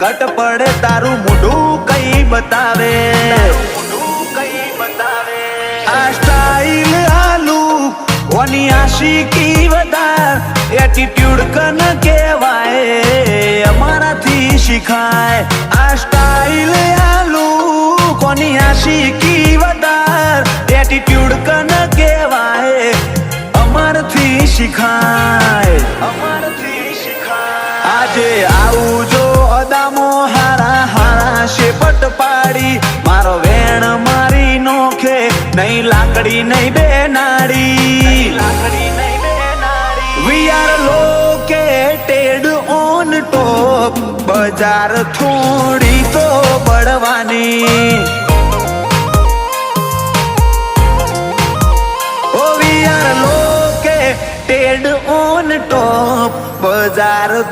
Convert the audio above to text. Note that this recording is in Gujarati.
ઘટ પડે તારું મોઢું કઈ બતાવે આ સ્ટાઈલ આલુ ઓની આશિકી વધાર એટીટ્યુડ કન કહેવાય અમારાથી શીખાય આ સ્ટાઈલ આલુ કોની આશિકી વધાર એટીટ્યુડ કન કહેવાય અમારથી શીખાય આજે આવું જો અદામો હારા હારા શેપટ પાડી મારો વેણ મારી નોખે નહીં લાકડી નહીં બે નાડી We are located on top બજાર થોડી તો બળવાની Oh we are located on top બજાર